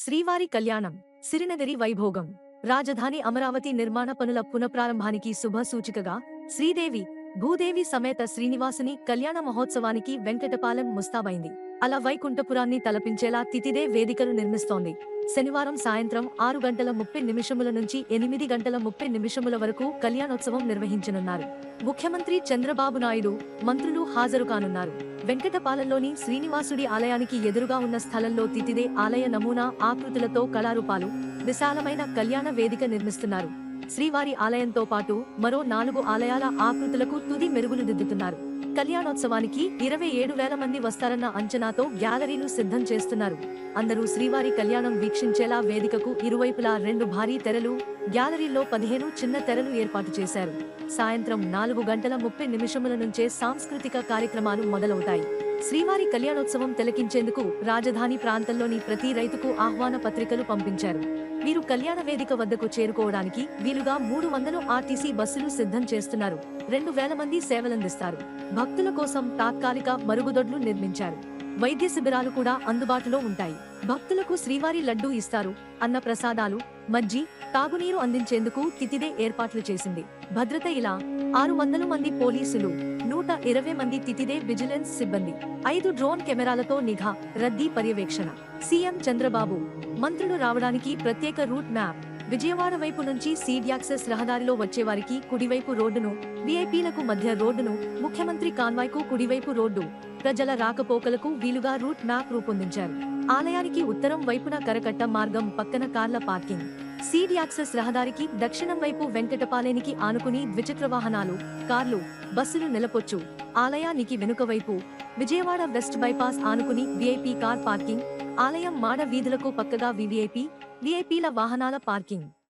శ్రీవారి కళ్యాణం సిరినగరి వైభోగం రాజధాని అమరావతి నిర్మాణ పనుల పునఃప్రారంభానికి శుభ సూచికగా శ్రీదేవి భూదేవి సమేత శ్రీనివాసుని కళ్యాణ మహోత్సవానికి వెంకటపాలెం ముస్తాబైంది. అలా వైకుంఠపురాన్ని తలపించేలా తితిదే వేదికలు నిర్మిస్తోంది. శనివారం సాయంత్రం 6:30 నుంచి 8:30 వరకు కళ్యాణోత్సవం నిర్వహించనున్నారు. ముఖ్యమంత్రి చంద్రబాబు నాయుడు, మంత్రులు హాజరు కానున్నారు. వెంకటపాలెంలోని శ్రీనివాసుడి ఆలయానికి ఎదురుగా ఉన్న స్థలంలో తితిదే ఆలయ నమూనా ఆకృతులతో కళారూపాలు, విశాలమైన కళ్యాణ వేదిక నిర్మిస్తున్నారు. శ్రీవారి ఆలయంతో పాటు మరో 4 ఆలయాల ఆకృతులకు తుది మెరుగులు దిద్దుతున్నారు. కళ్యాణోత్సవానికి 27,000 మంది వస్తారన్న అంచనాతో గ్యాలరీలు సిద్ధం చేస్తున్నారు. అందరూ శ్రీవారి కళ్యాణం వీక్షించేలా వేదికకు ఇరువైపులా 2 భారీ తెరలు, గ్యాలరీల్లో 15 చిన్న తెరలు ఏర్పాటు చేశారు. సాయంత్రం 4:30 నుంచే సాంస్కృతిక కార్యక్రమాలు మొదలవుతాయి. శ్రీవారి కళ్యాణోత్సవం తిలకించేందుకు రాజధాని ప్రాంతంలోని ప్రతి రైతుకు ఆహ్వాన పత్రికలు పంపించారు. వీరు కళ్యాణ వేదిక వద్దకు చేరుకోవడానికి వీలుగా 300 ఆర్టీసీ బస్సులు సిద్ధం చేస్తున్నారు. 2,000 మంది సేవలందిస్తారు. భక్తుల కోసం తాత్కాలిక మరుగుదొడ్లు నిర్మించారు. వైద్య శిబిరాలు కూడా అందుబాటులో ఉంటాయి. భక్తులకు శ్రీవారి లడ్డూ ఇస్తారు. అన్న ప్రసాదాలు, మజ్జి, తాగునీరు అందించేందుకు తితిదే ఏర్పాట్లు చేసింది. భద్రత ఇలా: 600 మంది పోలీసులు, 120 మంది తితిదే విజిలెన్స్ సిబ్బంది, 5 డ్రోన్ కెమెరాలతో నిఘా, రద్దీ పర్యవేక్షణ. సీఎం చంద్రబాబు, మంత్రులు రావడానికి ప్రత్యేక రూట్ మ్యాప్. విజయవాడ వైపు నుంచి సీడ్ యాక్సెస్ రహదారిలో వచ్చేవారికి కుడివైపు రోడ్డును, వీఐపీలకు మధ్య రోడ్డును, ముఖ్యమంత్రి కాన్వాయ్కు కుడివైపు రోడ్డు. ప్రజల రాకపోకలకు వీలుగా రూట్ మ్యాప్ రూపొందించారు. ఆలయానికి ఉత్తరం వైపున కరకట్ట మార్గం పక్కన కార్ల పార్కింగ్. సీడ్ యాక్సెస్ రహదారికి దక్షిణం వైపు వెంకటపాలెనికి ఆనుకుని ద్విచక్ర వాహనాలు, కార్లు, బస్సులు నిలపొచ్చు. ఆలయానికి వెనుక వైపు విజయవాడ వెస్ట్ బైపాస్ ఆనుకుని వీఐపీ కార్ పార్కింగ్. ఆలయం మాడ వీధులకు పక్కగా వీవీఐపీ, వీఐపీల వాహనాల పార్కింగ్.